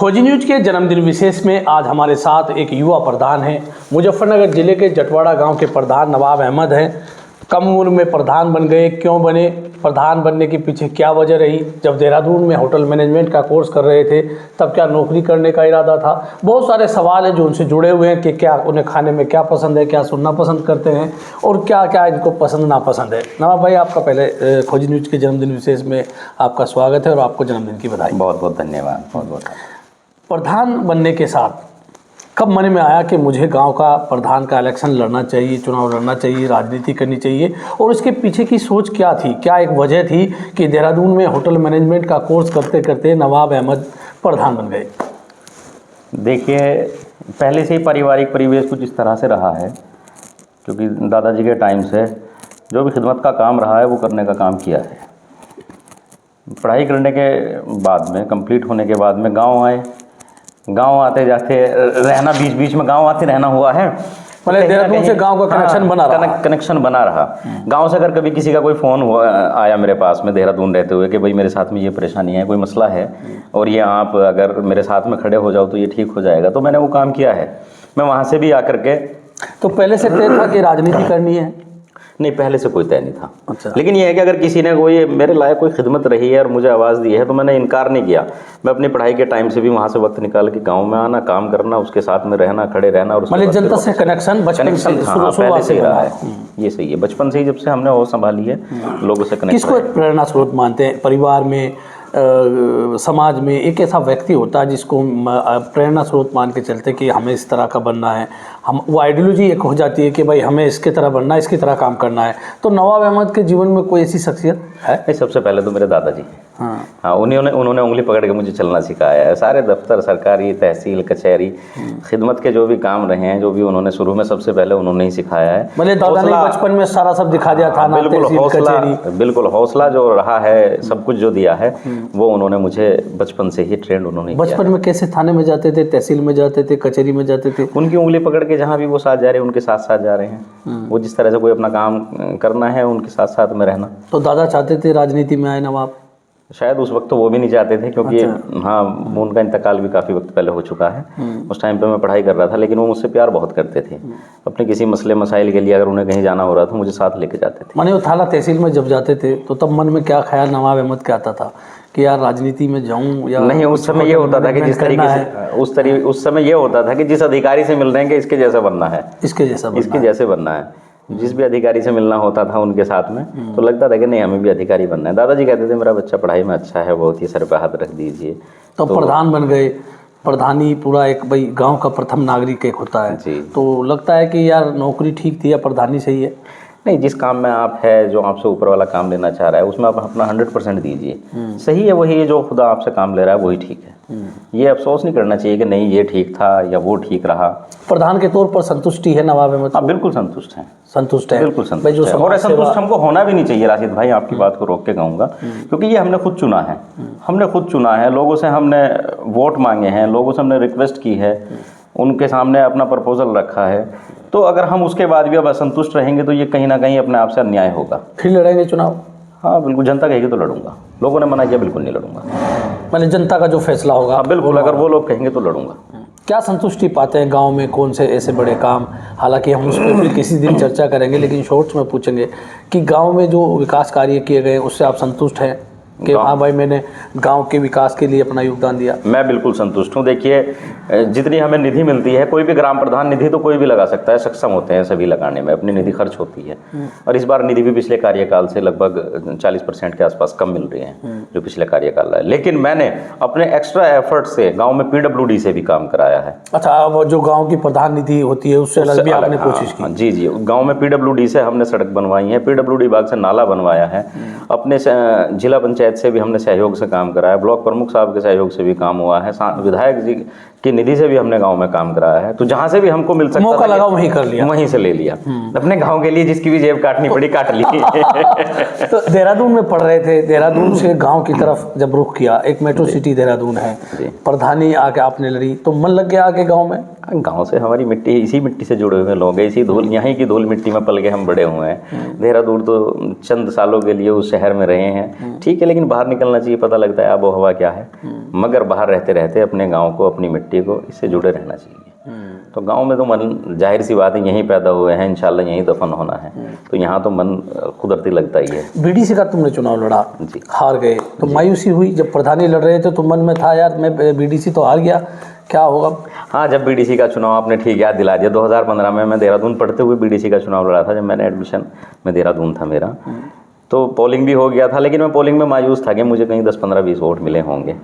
खोजी न्यूज के जन्मदिन विशेष में आज हमारे साथ एक युवा प्रधान हैं। मुजफ्फरनगर जिले के जटवाड़ा गांव के प्रधान नवाब अहमद हैं। कम उम्र में प्रधान बन गए, क्यों बने, प्रधान बनने के पीछे क्या वजह रही, जब देहरादून में होटल मैनेजमेंट का कोर्स कर रहे थे तब क्या नौकरी करने का इरादा था। बहुत सारे सवाल हैं जो उनसे जुड़े हुए हैं कि क्या उन्हें खाने में क्या पसंद है, क्या सुनना पसंद करते हैं और क्या क्या इनको पसंद नापसंद है। नवाब भाई, आपका पहले खोजी न्यूज के जन्मदिन विशेष में आपका स्वागत है और आपको जन्मदिन की बधाई। बहुत बहुत धन्यवाद। बहुत बहुत प्रधान बनने के साथ कब मन में आया कि मुझे गांव का प्रधान का इलेक्शन लड़ना चाहिए, चुनाव लड़ना चाहिए, राजनीति करनी चाहिए, और इसके पीछे की सोच क्या थी, क्या एक वजह थी कि देहरादून में होटल मैनेजमेंट का कोर्स करते करते नवाब अहमद प्रधान बन गए? देखिए, पहले से ही पारिवारिक परिवेश कुछ इस तरह से रहा है, क्योंकि दादाजी के टाइम से जो भी खिदमत का काम रहा है वो करने का काम किया है। पढ़ाई करने के बाद में, कंप्लीट होने के बाद में गांव आए। गांव आते जाते रहना, बीच बीच में गांव आते रहना हुआ है। मतलब देहरादून से गांव का कनेक्शन बना रहा। कनेक्शन बना रहा। गांव से अगर कभी किसी का कोई फ़ोन हुआ आया मेरे पास में देहरादून रहते हुए कि भाई मेरे साथ में ये परेशानी है, कोई मसला है और ये आप अगर मेरे साथ में खड़े हो जाओ तो ये ठीक हो जाएगा, तो मैंने वो काम किया है। मैं वहाँ से भी आकर के। तो पहले से तय था कि राजनीति करनी है? नहीं, पहले से कोई तय नहीं था। अच्छा। लेकिन ये है कि अगर किसी ने कोई मेरे लायक कोई खिदमत रही है और मुझे आवाज़ दी है तो मैंने इनकार नहीं किया। मैं अपनी पढ़ाई के टाइम से भी वहाँ से वक्त निकाल के गांव में आना, काम करना, उसके साथ में रहना, खड़े रहना। और मतलब जनता से कनेक्शन बचपन से पहले से ही रहा है। ये सही है, बचपन से ही जब से हमने वो संभाली है, लोगों से कनेक्ट। किसको प्रेरणा स्रोत मानते हैं? परिवार में, समाज में एक ऐसा व्यक्ति होता है जिसको प्रेरणा स्रोत मान के चलते कि हमें इस तरह का बनना है, हम वो आइडियोलॉजी एक हो जाती है कि भाई हमें इसके तरह बनना है, इसकी तरह काम करना है। तो नवाब अहमद के जीवन में कोई ऐसी शख्सियत है? सबसे पहले तो मेरे दादाजी। हाँ, उन्होंने उंगली पकड़ के मुझे चलना सिखाया है। सारे दफ्तर, सरकारी, तहसील, कचहरी, खिदमत के जो भी काम रहे हैं, जो भी उन्होंने शुरू में सबसे पहले उन्होंने ही सिखाया है। मतलब दादा ने बचपन में सारा सब दिखा दिया था। बिल्कुल हौसला जो रहा है, सब कुछ जो दिया है वो उन्होंने मुझे बचपन से ही ट्रेंड उन्होंने किया। बचपन में कैसे थाने में जाते थे, तहसील में जाते थे, कचहरी में जाते थे? उनकी उंगली पकड़ के जहाँ भी वो साथ जा रहे हैं उनके साथ साथ जा रहे हैं। वो जिस तरह से कोई अपना काम करना है उनके साथ साथ में रहना। तो दादा चाहते थे राजनीति में आए नवाब? शायद उस वक्त तो वो भी नहीं चाहते थे, क्योंकि हाँ, उनका इंतकाल भी काफ़ी वक्त पहले हो चुका है। उस टाइम पे मैं पढ़ाई कर रहा था, लेकिन वो मुझसे प्यार बहुत करते थे। अपने किसी मसले मसाइल के लिए अगर उन्हें कहीं जाना हो रहा था मुझे साथ लेके जाते थे। माने वो थाना तहसील में जब जाते थे तो तब मन में क्या ख्याल नवाब अहमद का आता था कि यार राजनीति में जाऊं या नहीं? उस समय ये होता था कि जिस तरीके से उस समय ये होता था कि जिस अधिकारी से मिल रहे हैं कि इसके जैसा बनना है, इसके जैसे बनना है। जिस भी अधिकारी से मिलना होता था उनके साथ में तो लगता था कि नहीं, हमें भी अधिकारी बनना है। दादाजी कहते थे मेरा बच्चा पढ़ाई में अच्छा है, बहुत ही सर पे हाथ रख दीजिए। तो प्रधान बन गए। प्रधानी पूरा एक भाई गांव का प्रथम नागरिक एक होता है जी। तो लगता है कि यार नौकरी ठीक थी या प्रधानी सही है? नहीं, जिस काम में आप है, जो आपसे ऊपर वाला काम लेना चाह रहा है उसमें आप अपना 100% दीजिए। सही है, वही है जो खुदा आपसे काम ले रहा है वही ठीक है। ये अफसोस नहीं करना चाहिए कि नहीं ये ठीक था या वो ठीक रहा। प्रधान के तौर पर संतुष्टि है नवाब अहमद? हाँ, बिल्कुल संतुष्ट है। संतुष्ट है, बिल्कुल संतुष्ट है। और संतुष्ट हमको होना भी नहीं चाहिए राशिद भाई, आपकी बात को रोक के कहूँगा, क्योंकि ये हमने खुद चुना है। हमने खुद चुना है, लोगों से हमने वोट मांगे हैं, लोगों से हमने रिक्वेस्ट की है, उनके सामने अपना प्रपोजल रखा है। तो अगर हम उसके बाद भी अब असंतुष्ट रहेंगे तो ये कहीं ना कहीं अपने आप से अन्याय होगा। फिर लड़ेंगे चुनाव? हाँ बिल्कुल, जनता कहेगी तो लड़ूंगा। लोगों ने मना किया, बिल्कुल नहीं लड़ूंगा। मैंने जनता का जो फैसला होगा? हाँ बिल्कुल, अगर वो लोग कहेंगे तो लड़ूंगा। क्या संतुष्टि पाते हैं गांव में? कौन से ऐसे बड़े काम, हालांकि हम उस पर फिर किसी दिन चर्चा करेंगे, लेकिन शॉर्ट्स में पूछेंगे कि गांव में जो विकास कार्य किए गए उससे आप संतुष्ट हैं कि हाँ भाई मैंने गांव के विकास के लिए अपना योगदान दिया? मैं बिल्कुल संतुष्ट हूँ। देखिए, जितनी हमें निधि मिलती है, कोई भी ग्राम प्रधान निधि तो कोई भी लगा सकता है, सक्षम होते हैं सभी लगाने में, अपनी निधि खर्च होती है। और इस बार निधि भी पिछले कार्यकाल से लगभग 40% के आसपास कम मिल रही है जो पिछले कार्यकाल है। लेकिन मैंने अपने एक्स्ट्रा एफर्ट से गाँव में PWD से भी काम कराया है। अच्छा, वो जो गाँव की प्रधान निधि होती है उससे अलग भी आपने कोशिश की? जी जी, गाँव में PWD से हमने सड़क बनवाई है, PWD विभाग से नाला बनवाया है, अपने जिला पंचायत से भी हमने सहयोग से काम कराया, ब्लॉक प्रमुख साहब के सहयोग से भी काम हुआ है, विधायक जी की निधि से भी हमने गांव में काम कराया है। तो जहां से भी हमको मिल सकता मौका लगा वहीं कर लिया, वहीं से ले लिया। अपने गांव के लिए जिसकी भी जेब काटनी पड़ी काट ली। तो देहरादून में पढ़ रहे थे, देहरादून से गांव की तरफ जब रुख किया, एक मेट्रो सिटी देहरादून है, प्रधानी आके आपने लड़ी तो मन लग गया आके गाँव में? गांव से हमारी मिट्टी, इसी मिट्टी से जुड़े हुए लोग हैं, इसी धूल, यहीं की धूल मिट्टी में पल के हम बड़े हुए हैं। देहरादून तो चंद सालों के लिए उस शहर में रहे हैं, ठीक है, लेकिन लेकिन बाहर निकलना चाहिए, पता लगता है आबो हवा क्या है। मगर बाहर रहते रहते अपने गांव को, अपनी मिट्टी को, इससे जुड़े रहना चाहिए। तो गांव में तो मन, जाहिर सी बात है, यहीं पैदा हुए हैं, इंशाल्लाह यहीं दफन होना है, तो यहाँ तो मन कुदरती लगता ही है। बीडीसी का तुमने चुनाव लड़ा जी, हार गए, तो मायूसी हुई? जब प्रधानी लड़ रहे थे तो मन में था यार मैं बीडीसी तो हार गया, क्या होगा? हाँ, जब बीडीसी का चुनाव, आपने ठीक याद दिला दिया, 2015 में मैं देहरादून पढ़ते हुए बीडीसी का चुनाव लड़ा था। जब मैंने एडमिशन में देहरादून था मेरा, तो पोलिंग भी हो गया था, लेकिन मैं पोलिंग में मायूस था कि मुझे कहीं 10, 15, 20 वोट मिले होंगे।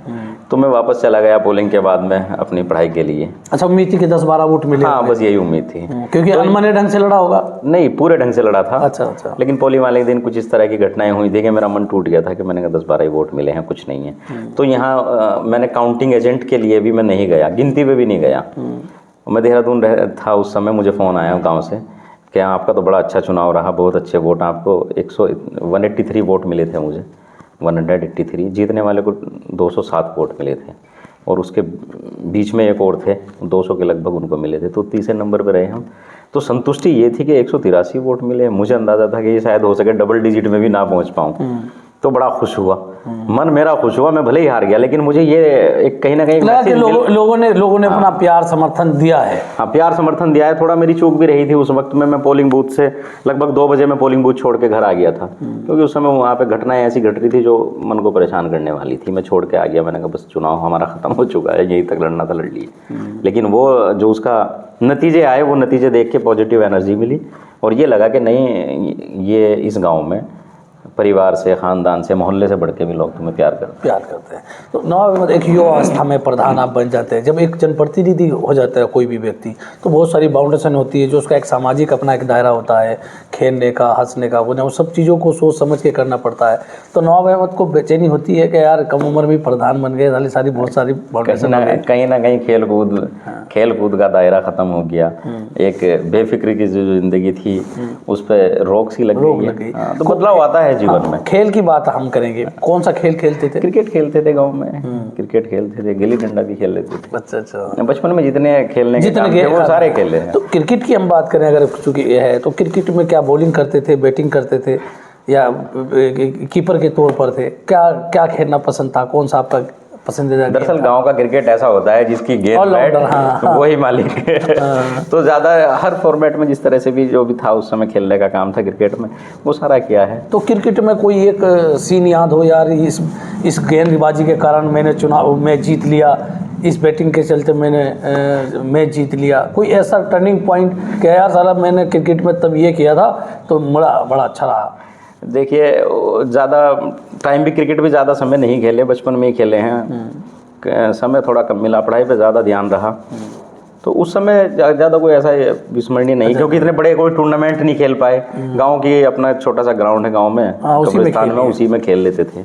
तो मैं वापस चला गया पोलिंग के बाद में अपनी पढ़ाई के लिए। अच्छा, उम्मीद थी कि 10-12 वोट मिले? हाँ, बस यही उम्मीद थी। क्योंकि अनमने ढंग से लड़ा होगा? नहीं, पूरे ढंग से लड़ा था। अच्छा। लेकिन पोलिंग वाले दिन कुछ इस तरह की घटनाएं हुई थी कि मेरा मन टूट गया था कि मैंने कहा 10-12 ही वोट मिले हैं, कुछ नहीं है। तो यहाँ मैंने काउंटिंग एजेंट के लिए भी मैं नहीं गया, गिनती में भी नहीं गया। मैं देहरादून था उस समय, मुझे फ़ोन आया गाँव से कि आपका तो बड़ा अच्छा चुनाव रहा, बहुत अच्छे वोट, आपको 183 वोट मिले थे मुझे, 183। जीतने वाले को 207 वोट मिले थे, और उसके बीच में एक और थे, 200 के लगभग उनको मिले थे, तो तीसरे नंबर पर रहे हम। तो संतुष्टि ये थी कि 183 वोट मिले। मुझे अंदाज़ा था कि ये शायद हो सके डबल डिजिट में भी ना पहुंच पाऊँ, तो बड़ा खुश हुआ, मन मेरा खुश हुआ। मैं भले ही हार गया, लेकिन मुझे ये एक कहीं ना कहीं लोगों ने अपना प्यार समर्थन दिया है। हाँ, प्यार समर्थन दिया है। थोड़ा मेरी चूक भी रही थी उस वक्त में, मैं पोलिंग बूथ से लगभग 2 बजे मैं पोलिंग बूथ छोड़ के घर आ गया था, क्योंकि उस समय वहाँ पे घटनाएं ऐसी घट रही थी जो मन को परेशान करने वाली थी। मैं छोड़ के आ गया, मैंने कहा बस चुनाव हमारा ख़त्म हो चुका है, यहीं तक लड़ना था लड़ लिए। लेकिन वो जो उसका नतीजे आए, वो नतीजे देख के पॉजिटिव एनर्जी मिली, और ये लगा कि नहीं, ये इस गाँव में परिवार से, ख़ानदान से, मोहल्ले से बढ़ के भी लोग तुम्हें प्यार करते हैं। तो नवाब अहमद, एक युवा अवस्था में प्रधान आप बन जाते हैं। जब एक जनप्रतिनिधि हो जाता है कोई भी व्यक्ति, तो बहुत सारी बाउंडेशन होती है, जो उसका एक सामाजिक अपना एक दायरा होता है, खेलने का, हंसने का, वो सब चीज़ों को सोच समझ के करना पड़ता है। तो नवाब अहमद को बेचैनी होती है कि यार कम उम्र में प्रधान बन गए, बहुत सारी बाउंडेशन, कहीं ना कहीं खेल कूद का दायरा ख़त्म हो गया, एक बेफिक्री की जो ज़िंदगी थी उस पर रोक सी लग गई। तो बदलाव आता है जीवन में। खेल की बात हम करेंगे, कौन सा खेल खेलते थे? क्रिकेट खेलते थे गांव में, क्रिकेट खेलते थे, गिल्ली डंडा भी खेल लेते थे। अच्छा। बचपन में जितने खेलने के वो सारे खेले हैं। तो क्रिकेट की हम बात करें अगर, चूंकि ये है, तो क्रिकेट में क्या बॉलिंग करते थे, बैटिंग करते थे, या कीपर के तौर पर थे? क्या खेलना पसंद था, कौन सा आपका पसंदीदा? दरअसल गांव का क्रिकेट ऐसा होता है जिसकी गेंद बैट वही मालिक है। तो ज़्यादा हर फॉर्मेट में जिस तरह से भी जो भी था उस समय खेलने का काम था क्रिकेट में, वो सारा किया है। तो क्रिकेट में कोई एक सीन याद हो, यार इस गेंदबाजी के कारण मैंने चुनाव में जीत लिया, इस बैटिंग के चलते मैंने मैच जीत लिया, कोई ऐसा टर्निंग पॉइंट कि यार साला मैंने क्रिकेट में तब ये किया था तो बड़ा अच्छा रहा? देखिए, ज़्यादा टाइम भी क्रिकेट भी ज़्यादा समय नहीं खेले, बचपन में ही खेले हैं, समय थोड़ा कम मिला, पढ़ाई पे ज़्यादा ध्यान रहा, तो उस समय ज़्यादा कोई ऐसा विस्मरणीय नहीं, क्योंकि इतने बड़े कोई टूर्नामेंट नहीं खेल पाए। गांव की अपना छोटा सा ग्राउंड है गांव में, कब्रिस्तान में, उसी में खेल लेते थे।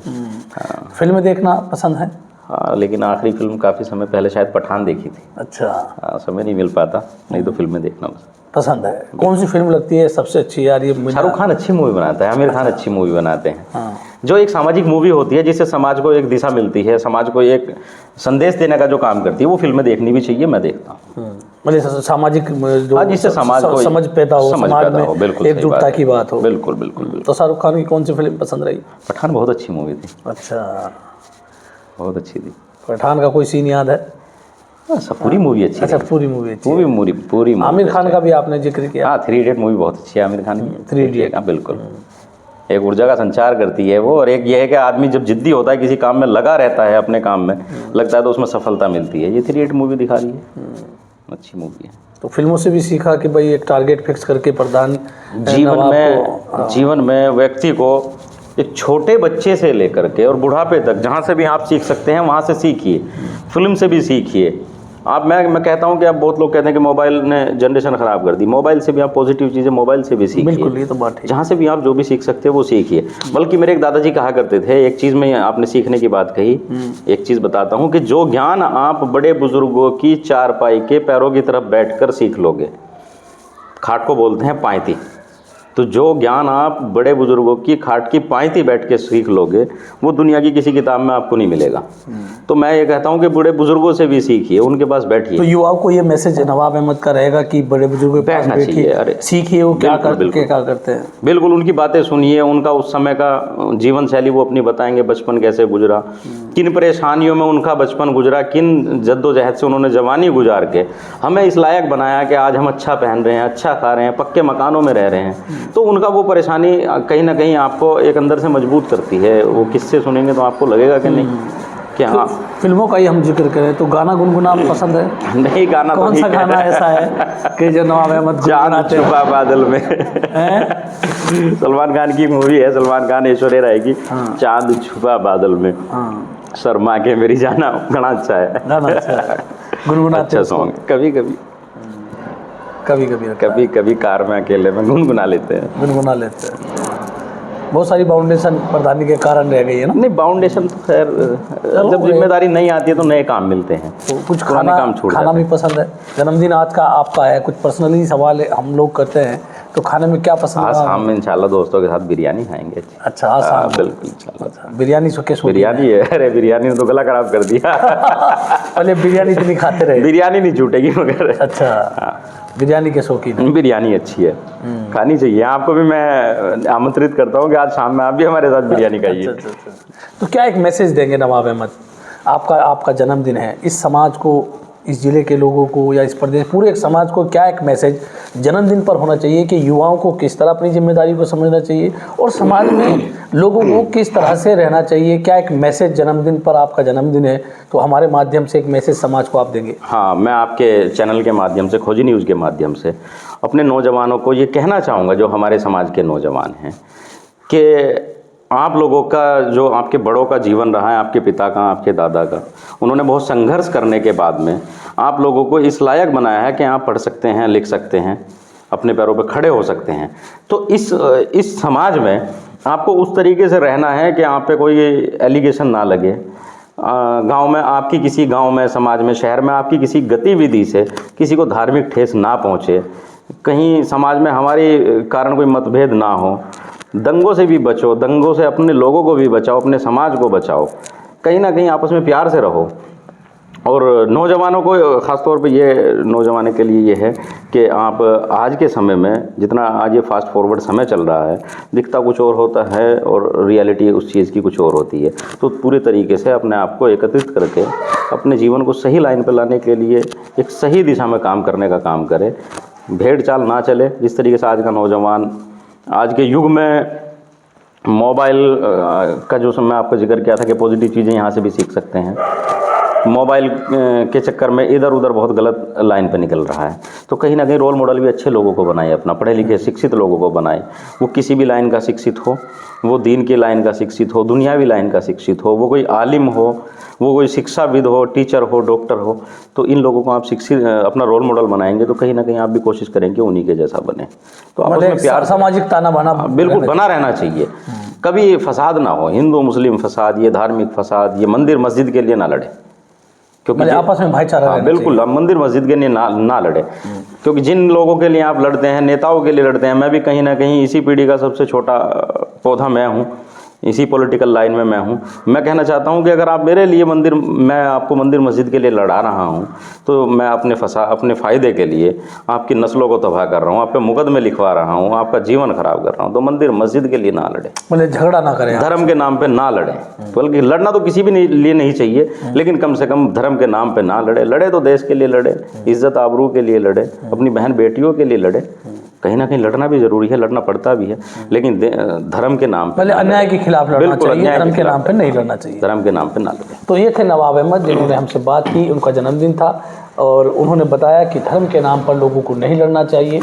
फिल्म देखना पसंद है? हाँ, लेकिन आखिरी फिल्म काफ़ी समय पहले शायद पठान देखी थी। अच्छा। समय नहीं मिल पाता, नहीं तो फिल्में देखना पसंद है। कौन सी फिल्म लगती है सबसे अच्छी? यार ये शाहरुख खान अच्छी मूवी बनाता है, आमिर खान अच्छी मूवी बनाते हैं। जो एक सामाजिक मूवी होती है जिससे समाज को एक दिशा मिलती है, समाज को एक संदेश देने का जो काम करती है, वो फिल्में देखनी भी चाहिए, मैं देखता हूँ। मतलब सामाजिक जो जिससे समाज को समझ पैदा हो, समाज में बिल्कुल एकजुटता की बात हो। बिल्कुल। तो शाहरुख खान की कौन सी फिल्म पसंद रही? पठान बहुत अच्छी मूवी थी। अच्छा, बहुत अच्छी थी। पठान का कोई सीन याद है? सब पूरी मूवी अच्छी। अच्छा, पूरी मूवी अच्छी। पूरी आमिर खान का भी आपने जिक्र किया। हाँ, 3 इडियट मूवी बहुत अच्छी है आमिर खान की। 3 इडियट, बिल्कुल। एक ऊर्जा का संचार करती है वो, और एक ये है कि आदमी जब जिद्दी होता है, किसी काम में लगा रहता है, अपने काम में लगता है, तो उसमें सफलता मिलती है। ये 3 इडियट मूवी दिखा रही है, अच्छी मूवी है। तो फिल्मों से भी सीखा कि भाई एक टारगेट फिक्स करके प्रधान जीवन में व्यक्ति को एक छोटे बच्चे से लेकर के और बुढ़ापे तक जहाँ से भी आप सीख सकते हैं वहाँ से सीखिए, फिल्म से भी सीखिए। आप मैं कहता हूँ कि आप बहुत लोग कहते हैं कि मोबाइल ने जनरेशन ख़राब कर दी, मोबाइल से भी आप पॉजिटिव चीज़ें मोबाइल से भी सीखिए। बिल्कुल, ये तो बात है। जहाँ से भी आप जो भी सीख सकते हैं वो सीखिए। बल्कि मेरे एक दादाजी कहा करते थे, एक चीज़ में आपने सीखने की बात कही, एक चीज़ बताता हूँ कि जो ज्ञान आप बड़े बुजुर्गों की चारपाई के पैरों की तरफ बैठकर सीख लोगे, खाट को बोलते हैं पायती, तो जो ज्ञान आप बड़े बुजुर्गों की खाट की पांति बैठ के सीख लोगे वो दुनिया की किसी किताब में आपको नहीं मिलेगा। तो मैं ये कहता हूँ कि बड़े बुजुर्गों से भी सीखिए, उनके पास बैठिए। तो युवाओं को ये मैसेज नवाब अहमद का रहेगा कि बड़े बुजुर्गों के पास बैठना चाहिए, अरे सीखिए वो क्या करते हैं। बिल्कुल उनकी बातें सुनिए, उनका उस समय का जीवन शैली वो अपनी बताएंगे, बचपन कैसे गुजरा, किन परेशानियों में उनका बचपन गुजरा, किन जद्दोजहद से उन्होंने जवानी गुजार के हमें इस लायक बनाया कि आज हम अच्छा पहन रहे हैं, अच्छा खा रहे हैं, पक्के मकानों में रह रहे हैं। तो उनका वो परेशानी कहीं ना कहीं आपको एक अंदर से मजबूत करती है। वो किस्से सुनेंगे तो आपको लगेगा कि नहीं कि हाँ। फिल्मों का ही हम जिक्र करें तो गाना गुनगुना पसंद है? नहीं, गाना कौन सा गाना ऐसा है कि जो नवाब अहमद चांद छुपा बादल में सलमान खान की मूवी है, सलमान खान ऐश्वर्या राय की, चांद छुपा बादल में शर्मा के मेरी जाना, गाना अच्छा है, गाना अच्छा है, गुनगुनाते अच्छा सॉन्ग। कभी कभी कभी कभी कार में अकेले में गुनगुना लेते हैं। बहुत सारी बाउंडेशन प्रधानी के कारण रह गई है ना। नहीं, बाउंडेशन तो खैर जब जिम्मेदारी नहीं आती है तो नए काम मिलते हैं, तो कुछ खाना भी पसंद है। जन्मदिन आज का आपका है, कुछ पर्सनली सवाल है हम लोग करते हैं, तो खाने में क्या पसंद है? आज शाम में इंशाल्लाह दोस्तों के साथ बिरयानी खाएंगे। अच्छा, आज शाम बिल्कुल इंशाल्लाह। बिरयानी बिरयानी है, अरे बिरयानी ने तो गला खराब कर दिया पहले बिरयानी इतनी खाते रहे, बिरयानी नहीं छूटेगी मगर। अच्छा, बिरयानी के शौकीन। बिरयानी अच्छी है, खानी चाहिए। आपको भी मैं आमंत्रित करता हूँ कि आज शाम में आप भी हमारे साथ बिरयानी खाइए। अच्छा। तो क्या एक मैसेज देंगे नवाब अहमद? आपका जन्मदिन है, इस समाज को, इस ज़िले के लोगों को या इस प्रदेश पूरे एक समाज को क्या एक मैसेज जन्मदिन पर होना चाहिए कि युवाओं को किस तरह अपनी जिम्मेदारी को समझना चाहिए और समाज में लोगों को किस तरह से रहना चाहिए? क्या एक मैसेज जन्मदिन पर, आपका जन्मदिन है तो हमारे माध्यम से एक मैसेज समाज को आप देंगे? हाँ, मैं आपके चैनल के माध्यम से, खोजी न्यूज़ के माध्यम से अपने नौजवानों को ये कहना चाहूँगा, जो हमारे समाज के नौजवान हैं, कि आप लोगों का जो आपके बड़ों का जीवन रहा है, आपके पिता का, आपके दादा का, उन्होंने बहुत संघर्ष करने के बाद में आप लोगों को इस लायक बनाया है कि आप पढ़ सकते हैं, लिख सकते हैं, अपने पैरों पर खड़े हो सकते हैं। तो इस समाज में आपको उस तरीके से रहना है कि आप पे कोई एलिगेशन ना लगे। गांव में आपकी, किसी गांव में, समाज में, शहर में आपकी किसी गतिविधि से किसी को धार्मिक ठेस ना पहुँचे, कहीं समाज में हमारे कारण कोई मतभेद ना हो। दंगों से भी बचो, दंगों से अपने लोगों को भी बचाओ, अपने समाज को बचाओ, कहीं ना कहीं आपस में प्यार से रहो। और नौजवानों को ख़ासतौर पे ये नौजवानों के लिए ये है कि आप आज के समय में, जितना आज ये फास्ट फॉरवर्ड समय चल रहा है, दिखता कुछ और होता है और रियलिटी उस चीज़ की कुछ और होती है। तो पूरे तरीके से अपने आप को एकत्रित करके अपने जीवन को सही लाइन पर लाने के लिए एक सही दिशा में काम करने का काम करें। भेड़ चाल ना चले। जिस तरीके से आज का नौजवान, आज के युग में मोबाइल का जो मैं आपको जिक्र किया था कि पॉजिटिव चीज़ें यहाँ से भी सीख सकते हैं, मोबाइल के चक्कर में इधर उधर बहुत गलत लाइन पर निकल रहा है। तो कहीं ना कहीं रोल मॉडल भी अच्छे लोगों को बनाए, अपना पढ़े लिखे शिक्षित लोगों को बनाए। वो किसी भी लाइन का शिक्षित हो, वो दीन की लाइन का शिक्षित हो, दुनियावी लाइन का शिक्षित हो, वो कोई आलिम हो, वो कोई शिक्षाविद हो, टीचर हो, डॉक्टर हो। तो इन लोगों को आप शिक्षित अपना रोल मॉडल बनाएंगे तो कहीं ना कहीं आप भी कोशिश करेंगे उन्हीं के जैसा बने। तो आपस में प्यार, सामाजिक ताना बाना बिल्कुल बना रहना चाहिए। कभी फसाद ना हो, हिंदू मुस्लिम फसाद, ये धार्मिक फसाद, ये मंदिर मस्जिद के लिए ना लड़े, क्योंकि आपस में भाईचारा बिल्कुल आप मंदिर मस्जिद के लिए ना लड़े। क्योंकि जिन लोगों के लिए आप लड़ते हैं, नेताओं के लिए लड़ते हैं, मैं भी कहीं ना कहीं इसी पीढ़ी का सबसे छोटा पौधा मैं हूँ, इसी पॉलिटिकल लाइन में मैं हूँ। मैं कहना चाहता हूँ कि अगर आप मेरे लिए मैं आपको मंदिर मस्जिद के लिए लड़ा रहा हूँ, तो मैं अपने फ़ायदे के लिए आपकी नस्लों को तबाह कर रहा हूँ, आप पे मुकदमे लिखवा रहा हूँ, आपका जीवन खराब कर रहा हूँ। तो मंदिर मस्जिद के लिए ना लड़े, मतलब झगड़ा ना करें, धर्म के नाम पे ना लड़े। बल्कि लड़ना तो किसी भी लिए नहीं चाहिए, लेकिन कम से कम धर्म के नाम पे ना लड़े। लड़े तो देश के लिए लड़े, इज्जत आबरू के लिए लड़े, अपनी बहन बेटियों के लिए लड़े। कहीं ना कहीं लड़ना भी जरूरी है, लड़ना पड़ता भी है, लेकिन धर्म के नाम पे, अन्याय के खिलाफ लड़ना चाहिए, धर्म के नाम पे नहीं लड़ना चाहिए, धर्म के नाम पे ना लड़े। तो ये थे नवाब अहमद जिन्होंने हमसे बात की। उनका जन्मदिन था और उन्होंने बताया कि धर्म के नाम पर लोगों को नहीं लड़ना चाहिए,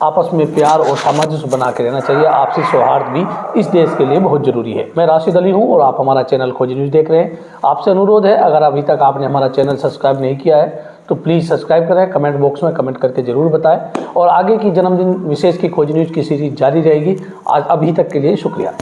आपस में प्यार और सामंजस्य बना के रहना चाहिए। आपसी सौहार्द भी इस देश के लिए बहुत ज़रूरी है। मैं राशिद अली हूँ और आप हमारा चैनल खोजी न्यूज़ देख रहे हैं। आपसे अनुरोध है, अगर अभी तक आपने हमारा चैनल सब्सक्राइब नहीं किया है तो प्लीज़ सब्सक्राइब करें, कमेंट बॉक्स में कमेंट करके ज़रूर बताएं। और आगे की जन्मदिन विशेष की खोजी न्यूज़ की सीरीज जारी रहेगी। आज अभी तक के लिए शुक्रिया।